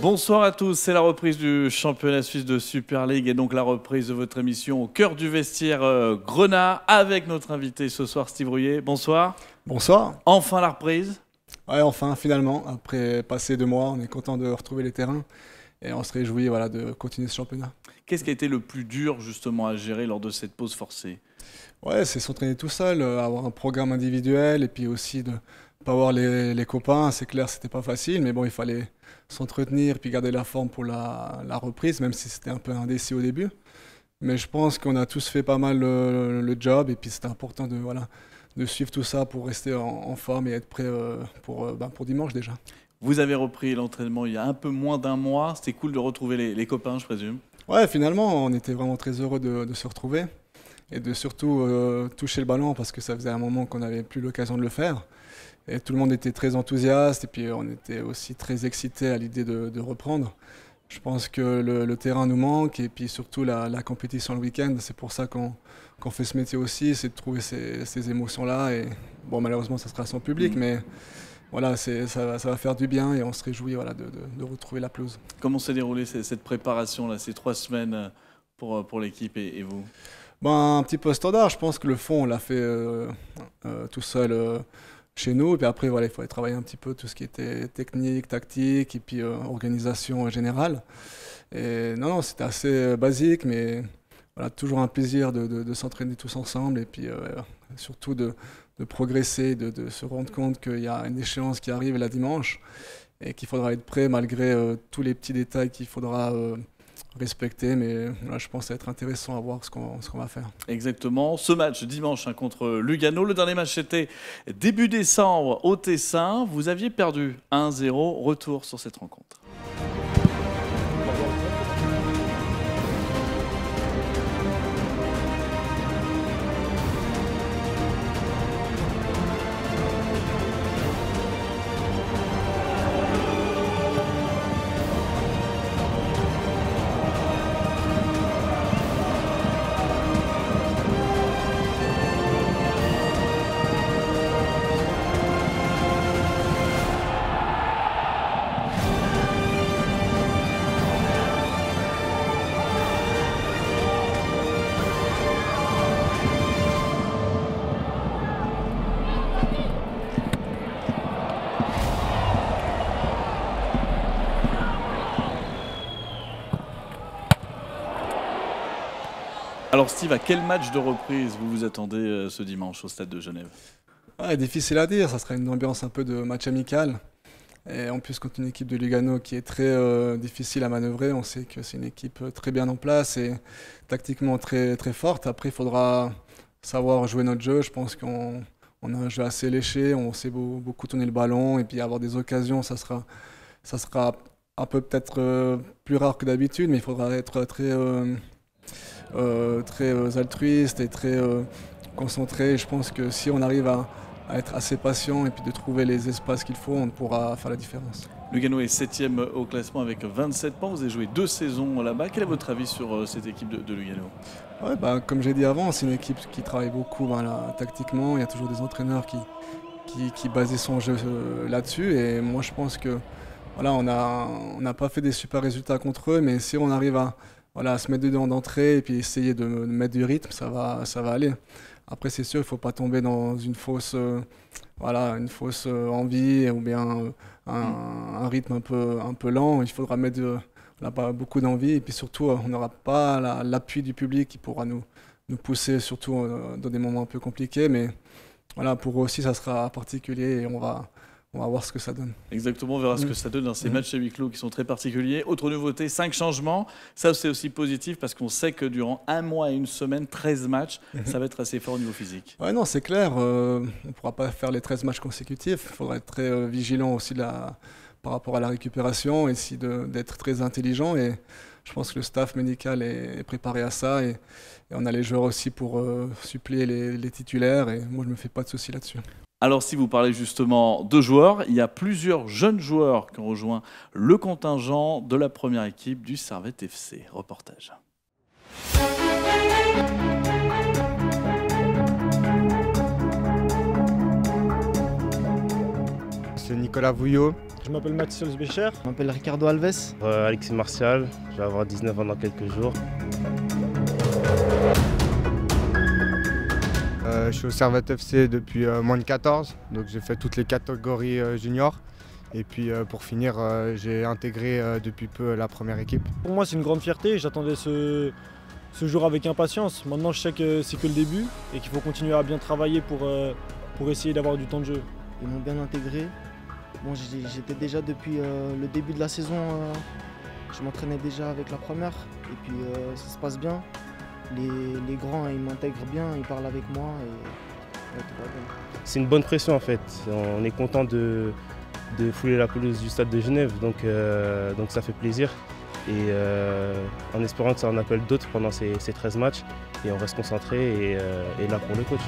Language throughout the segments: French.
Bonsoir à tous, c'est la reprise du championnat suisse de Super League et donc la reprise de votre émission au cœur du vestiaire Grenat avec notre invité ce soir Steve Rouillet. Bonsoir. Bonsoir. Enfin la reprise. Ouais, enfin finalement, après passer 2 mois, on est content de retrouver les terrains et on se réjouit de continuer ce championnat. Qu'est-ce qui a été le plus dur justement à gérer lors de cette pause forcée? Ouais, c'est s'entraîner tout seul, avoir un programme individuel et puis aussi de pas voir les copains. C'est clair, c'était pas facile, mais bon, il fallait s'entretenir puis garder la forme pour la reprise, même si c'était un peu indécis au début. Mais je pense qu'on a tous fait pas mal le job et puis c'était important de suivre tout ça pour rester en forme et être prêt pour dimanche déjà. Vous avez repris l'entraînement il y a un peu moins d'un mois. C'était cool de retrouver les copains, je présume. Ouais, finalement, on était vraiment très heureux de se retrouver et de surtout toucher le ballon parce que ça faisait un moment qu'on n'avait plus l'occasion de le faire. Et tout le monde était très enthousiaste et puis on était aussi très excités à l'idée de reprendre. Je pense que le terrain nous manque et puis surtout la compétition le week-end. C'est pour ça qu'on fait ce métier aussi, c'est de trouver ces émotions-là. Et bon, malheureusement, ça sera sans public, mais voilà, ça va faire du bien et on se réjouit de retrouver la pelouse. Comment s'est déroulée cette préparation, là, ces 3 semaines pour l'équipe et vous? Un petit peu standard, je pense que le fond, on l'a fait tout seul chez nous. Et puis après, il fallait travailler un petit peu tout ce qui était technique, tactique et puis organisation générale. Et non, c'était assez basique, mais voilà, toujours un plaisir de s'entraîner tous ensemble et puis surtout de progresser, de se rendre compte qu'il y a une échéance qui arrive la dimanche et qu'il faudra être prêt malgré tous les petits détails qu'il faudra respecter, mais voilà, je pense que ça va être intéressant à voir ce qu'on va faire. Exactement. Ce match dimanche contre Lugano, le dernier match c'était début décembre au Tessin. Vous aviez perdu 1-0. Retour sur cette rencontre. Alors Steve, à quel match de reprise vous vous attendez ce dimanche au Stade de Genève? Ouais, difficile à dire, ça sera une ambiance un peu de match amical. Et en plus, contre une équipe de Lugano qui est très difficile à manœuvrer, on sait que c'est une équipe très bien en place et tactiquement très, très forte. Après, il faudra savoir jouer notre jeu. Je pense qu'on a un jeu assez léché, on sait beaucoup tourner le ballon et puis avoir des occasions, ça sera un peu peut-être plus rare que d'habitude, mais il faudra être très altruiste et très concentré. Je pense que si on arrive à être assez patient et puis de trouver les espaces qu'il faut, on pourra faire la différence. Lugano est 7e au classement avec 27 points. Vous avez joué 2 saisons là-bas. Quel est votre avis sur cette équipe de Lugano? Ouais, comme j'ai dit avant, c'est une équipe qui travaille beaucoup tactiquement. Il y a toujours des entraîneurs qui basaient son jeu là-dessus. Et moi, je pense que on n'a pas fait des super résultats contre eux, mais si on arrive à se mettre dedans d'entrée et puis essayer de mettre du rythme, ça va aller. Après, c'est sûr, il ne faut pas tomber dans une fausse envie ou bien un rythme un peu lent. Il faudra on n'a pas beaucoup d'envie et puis surtout, on n'aura pas l'appui du public qui pourra nous pousser, surtout dans des moments un peu compliqués. Mais voilà, pour eux aussi, ça sera particulier et on va voir ce que ça donne. Exactement, on verra ce que ça donne dans ces matchs à huis clos qui sont très particuliers. Autre nouveauté, 5 changements. Ça, c'est aussi positif parce qu'on sait que durant 1 mois et 1 semaine, 13 matchs, ça va être assez fort au niveau physique. Ouais, non, c'est clair. On ne pourra pas faire les 13 matchs consécutifs. Il faudra être très vigilant aussi par rapport à la récupération et d'être très intelligent. Et je pense que le staff médical est préparé à ça. Et on a les joueurs aussi pour suppléer les titulaires. Et moi, je ne me fais pas de soucis là-dessus. Alors si vous parlez justement de joueurs, il y a plusieurs jeunes joueurs qui ont rejoint le contingent de la première équipe du Servette FC. Reportage. C'est Nicolas Vouillot, Je m'appelle Mathis Becher. Je m'appelle Ricardo Alves. Alexis Martial, je vais avoir 19 ans dans quelques jours. Je suis au Servette FC depuis moins de 14, donc j'ai fait toutes les catégories juniors. Et puis pour finir, j'ai intégré depuis peu la première équipe. Pour moi, c'est une grande fierté. J'attendais ce jour avec impatience. Maintenant, je sais que c'est que le début et qu'il faut continuer à bien travailler pour essayer d'avoir du temps de jeu. Ils m'ont bien intégré. Bon, j'étais déjà depuis le début de la saison, je m'entraînais déjà avec la première. Et puis ça se passe bien. Les grands, ils m'intègrent bien, ils parlent avec moi et tout va bien. C'est une bonne pression en fait. On est content de fouler la pelouse du stade de Genève, donc ça fait plaisir. Et en espérant que ça en appelle d'autres pendant ces 13 matchs. Et on reste concentré et là pour le coach.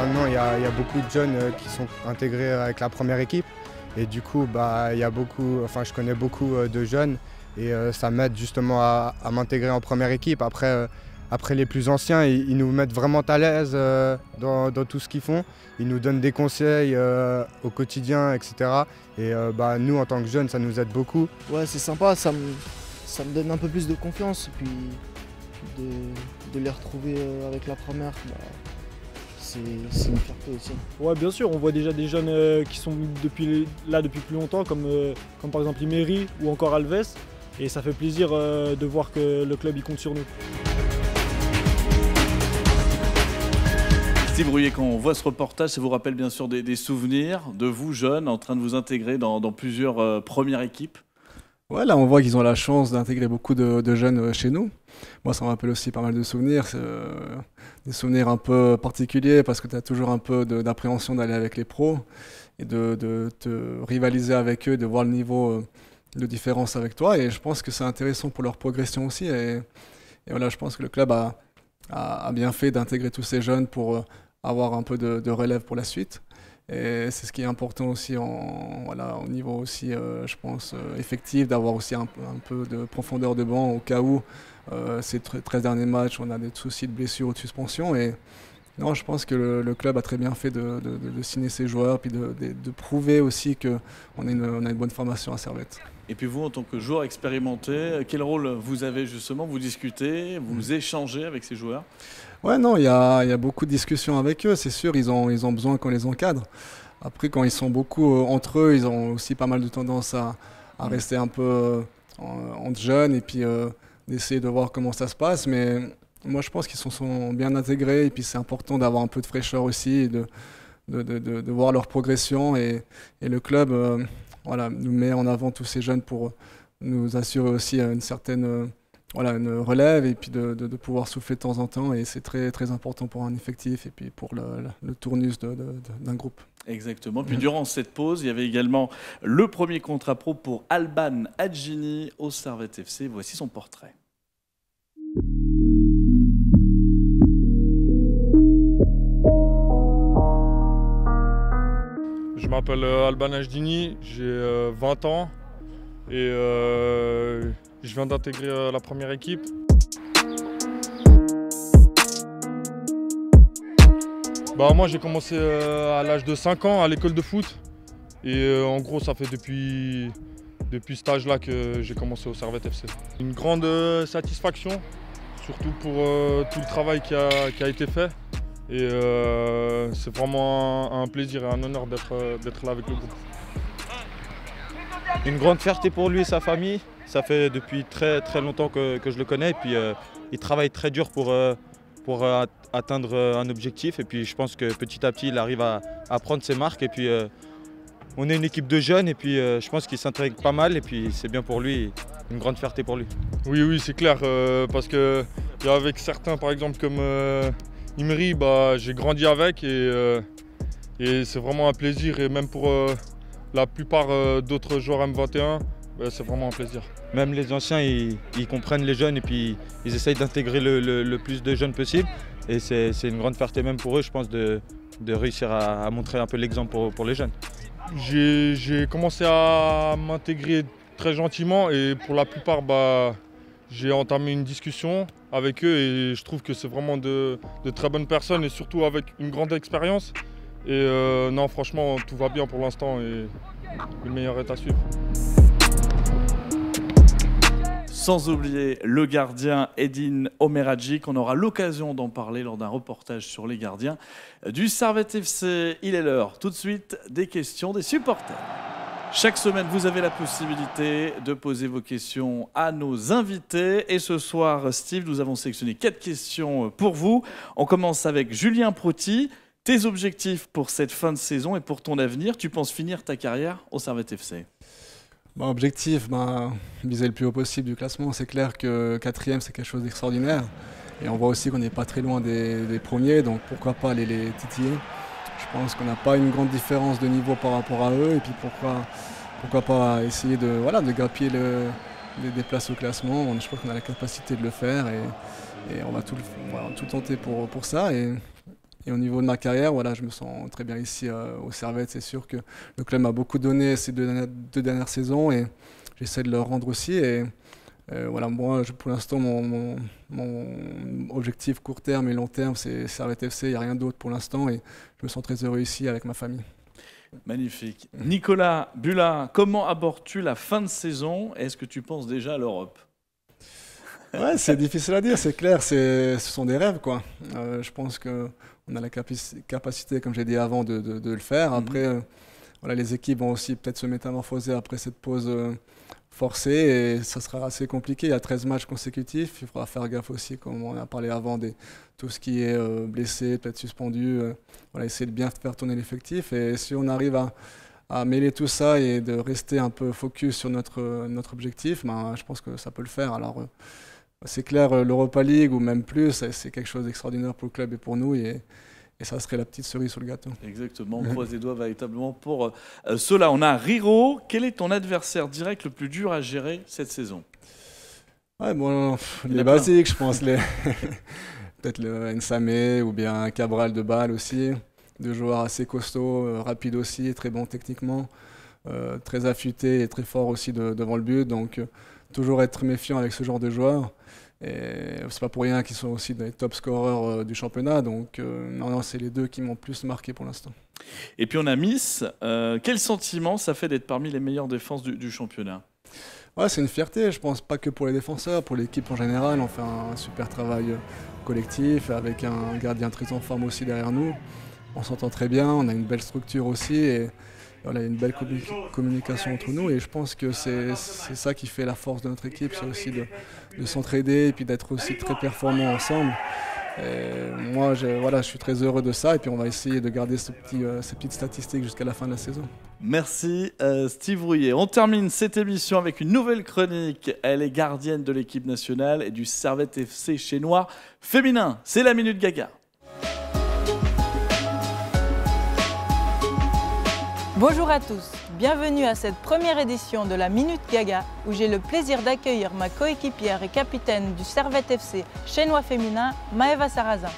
Maintenant, il y a beaucoup de jeunes qui sont intégrés avec la première équipe. Et du coup, je connais beaucoup de jeunes et ça m'aide justement à m'intégrer en première équipe. Après les plus anciens, ils nous mettent vraiment à l'aise dans tout ce qu'ils font. Ils nous donnent des conseils au quotidien, etc. Et nous, en tant que jeunes, ça nous aide beaucoup. Ouais, c'est sympa, ça me donne un peu plus de confiance. Et puis de les retrouver avec la première, c'est une fierté aussi. Ouais, bien sûr, on voit déjà des jeunes qui sont là depuis plus longtemps, comme par exemple Imery ou encore Alves. Et ça fait plaisir de voir que le club il compte sur nous. Steve Rouillet, quand on voit ce reportage, ça vous rappelle bien sûr des souvenirs de vous, jeunes, en train de vous intégrer dans plusieurs premières équipes? Ouais, là on voit qu'ils ont la chance d'intégrer beaucoup de jeunes chez nous. Moi ça me rappelle aussi pas mal de souvenirs, des souvenirs un peu particuliers parce que tu as toujours un peu d'appréhension d'aller avec les pros et de te rivaliser avec eux, de voir le niveau de différence avec toi. Et je pense que c'est intéressant pour leur progression aussi. Et voilà, je pense que le club a bien fait d'intégrer tous ces jeunes pour avoir un peu de relève pour la suite. Et c'est ce qui est important aussi au niveau aussi, je pense, effectif, d'avoir aussi un peu de profondeur de banc au cas où ces 13 derniers matchs, on a des soucis de blessures ou de suspension. Et non, je pense que le club a très bien fait de signer ses joueurs puis de prouver aussi qu'on a une bonne formation à Servette. Et puis vous, en tant que joueur expérimenté, quel rôle vous avez justement? Vous discutez, vous échangez avec ces joueurs? Ouais, non, il y a beaucoup de discussions avec eux, c'est sûr, ils ont besoin qu'on les encadre. Après, quand ils sont beaucoup entre eux, ils ont aussi pas mal de tendance à rester un peu entre jeunes et puis d'essayer de voir comment ça se passe. Mais moi, je pense qu'ils sont bien intégrés et puis c'est important d'avoir un peu de fraîcheur aussi et de voir leur progression. Et le club nous met en avant tous ces jeunes pour nous assurer aussi une certaine... une relève et puis de pouvoir souffler de temps en temps, et c'est très, très important pour un effectif et puis pour le tournus d'un groupe. Exactement. Puis durant cette pause, il y avait également le premier contrat pro pour Alban Hadjini au Servette FC. Voici son portrait. Je m'appelle Alban Hadjini, j'ai 20 ans et je viens d'intégrer la première équipe. Moi j'ai commencé à l'âge de 5 ans à l'école de foot. Et en gros ça fait depuis cet âge-là que j'ai commencé au Servette FC. Une grande satisfaction, surtout pour tout le travail qui a été fait. Et c'est vraiment un plaisir et un honneur d'être là avec le groupe. Une grande fierté pour lui et sa famille. Ça fait depuis très très longtemps que je le connais. Et puis il travaille très dur pour atteindre un objectif. Et puis je pense que petit à petit il arrive à prendre ses marques. Et puis on est une équipe de jeunes et puis je pense qu'il s'intègre pas mal. Et puis c'est bien pour lui, une grande fierté pour lui. Oui, c'est clair. Parce que avec certains par exemple comme Imery, j'ai grandi avec et c'est vraiment un plaisir. Et même pour la plupart d'autres joueurs M21, c'est vraiment un plaisir. Même les anciens, ils comprennent les jeunes et puis ils essayent d'intégrer le plus de jeunes possible. Et c'est une grande fierté même pour eux, je pense, de réussir à montrer un peu l'exemple pour les jeunes. J'ai commencé à m'intégrer très gentiment et pour la plupart, j'ai entamé une discussion avec eux et je trouve que c'est vraiment de très bonnes personnes et surtout avec une grande expérience. Et non, franchement, tout va bien pour l'instant et le meilleur est à suivre. Sans oublier le gardien Edin Omeradjic, on aura l'occasion d'en parler lors d'un reportage sur les gardiens du Servette FC. Il est l'heure, tout de suite, des questions des supporters. Chaque semaine, vous avez la possibilité de poser vos questions à nos invités. Et ce soir, Steve, nous avons sélectionné 4 questions pour vous. On commence avec Julien Prouty. Tes objectifs pour cette fin de saison et pour ton avenir, tu penses finir ta carrière au Servette FC? Objectif, viser le plus haut possible du classement. C'est clair que 4e, c'est quelque chose d'extraordinaire. Et on voit aussi qu'on n'est pas très loin des premiers, donc pourquoi pas aller les titiller. Je pense qu'on n'a pas une grande différence de niveau par rapport à eux. Et puis pourquoi pas essayer de grappiller des places au classement. Je crois qu'on a la capacité de le faire et on va tout tenter pour ça. Et au niveau de ma carrière, je me sens très bien ici au Servette. C'est sûr que le club m'a beaucoup donné ces deux dernières saisons et j'essaie de le rendre aussi. Et moi, pour l'instant, mon objectif court terme et long terme, c'est Servette FC. Il n'y a rien d'autre pour l'instant et je me sens très heureux ici avec ma famille. Magnifique. Nicolas Bulat, comment abordes-tu la fin de saison? Est-ce que tu penses déjà à l'Europe? Ouais, c'est difficile à dire, c'est clair, ce sont des rêves, quoi. Je pense qu'on a la capacité, comme j'ai dit avant, de le faire. Après, les équipes vont aussi peut-être se métamorphoser après cette pause forcée et ça sera assez compliqué. Il y a 13 matchs consécutifs, il faudra faire gaffe aussi, comme on a parlé avant, tout ce qui est blessé, peut-être suspendu. Essayer de bien faire tourner l'effectif et si on arrive à mêler tout ça et de rester un peu focus sur notre objectif, je pense que ça peut le faire. Alors, c'est clair, l'Europa League ou même plus, c'est quelque chose d'extraordinaire pour le club et pour nous et ça serait la petite cerise sur le gâteau. Exactement, on croise les doigts véritablement pour cela. On a Riro. Quel est ton adversaire direct le plus dur à gérer cette saison? Les basiques, je pense. Peut-être le Nsame ou bien Cabral de Bâle aussi. 2 joueurs assez costauds, rapides aussi, très bons techniquement, très affûtés et très forts aussi devant le but. Donc, toujours être méfiant avec ce genre de joueurs. Et c'est pas pour rien qu'ils sont aussi des top scoreurs du championnat. Donc, non, c'est les 2 qui m'ont plus marqué pour l'instant. Et puis, on a Miss. Quel sentiment ça fait d'être parmi les meilleures défenses du championnat? Ouais, c'est une fierté, je pense, pas que pour les défenseurs, pour l'équipe en général. On fait un super travail collectif avec un gardien très en forme aussi derrière nous. On s'entend très bien, on a une belle structure aussi et il y a une belle communication entre nous et je pense que c'est ça qui fait la force de notre équipe, c'est aussi de s'entraider et puis d'être aussi très performants ensemble. Et moi, je suis très heureux de ça et puis on va essayer de garder ces petites statistiques jusqu'à la fin de la saison. Merci Steve Rouillet. On termine cette émission avec une nouvelle chronique. Elle est gardienne de l'équipe nationale et du Servette FC Chénois féminin. C'est la Minute Gaga. Bonjour à tous, bienvenue à cette première édition de la Minute Gaga où j'ai le plaisir d'accueillir ma coéquipière et capitaine du Servette FC Chénois féminin, Maëva Sarrazin.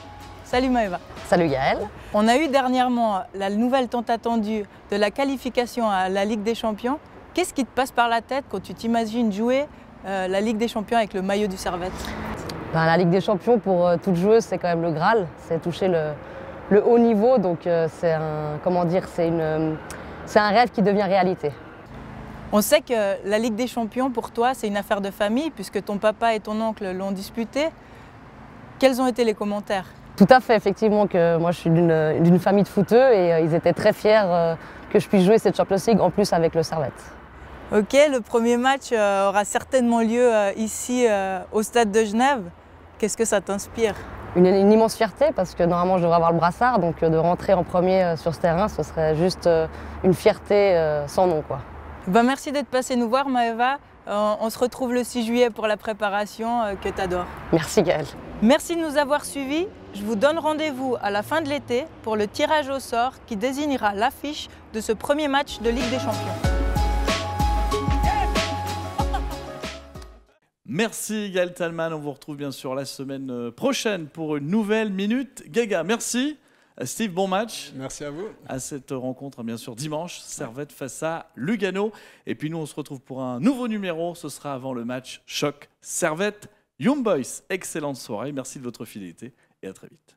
Salut Maëva. Salut Gaël. On a eu dernièrement la nouvelle tant attendue de la qualification à la Ligue des Champions. Qu'est-ce qui te passe par la tête quand tu t'imagines jouer la Ligue des Champions avec le maillot du Servette? La Ligue des Champions pour toute joueuse, c'est quand même le Graal, c'est toucher le haut niveau, donc c'est un rêve qui devient réalité. On sait que la Ligue des Champions, pour toi, c'est une affaire de famille, puisque ton papa et ton oncle l'ont disputée. Quels ont été les commentaires? Tout à fait, effectivement, que moi je suis d'une famille de footeux et ils étaient très fiers que je puisse jouer cette Champions League, en plus avec le Servette. Ok, le premier match aura certainement lieu ici au Stade de Genève. Qu'est-ce que ça t'inspire? Une immense fierté parce que normalement je devrais avoir le brassard, donc de rentrer en premier sur ce terrain, ce serait juste une fierté sans nom, quoi. Merci d'être passé nous voir Maëva. On se retrouve le 6 juillet pour la préparation que tu adores. Merci Gaël. Merci de nous avoir suivis. Je vous donne rendez-vous à la fin de l'été pour le tirage au sort qui désignera l'affiche de ce premier match de Ligue des Champions. Merci Gaël Thalmann, on vous retrouve bien sûr la semaine prochaine pour une nouvelle Minute Gaga. Merci Steve, bon match. Merci à vous. À cette rencontre, bien sûr, dimanche, Servette face à Lugano. Et puis nous, on se retrouve pour un nouveau numéro. Ce sera avant le match choc Servette Young Boys. Excellente soirée. Merci de votre fidélité et à très vite.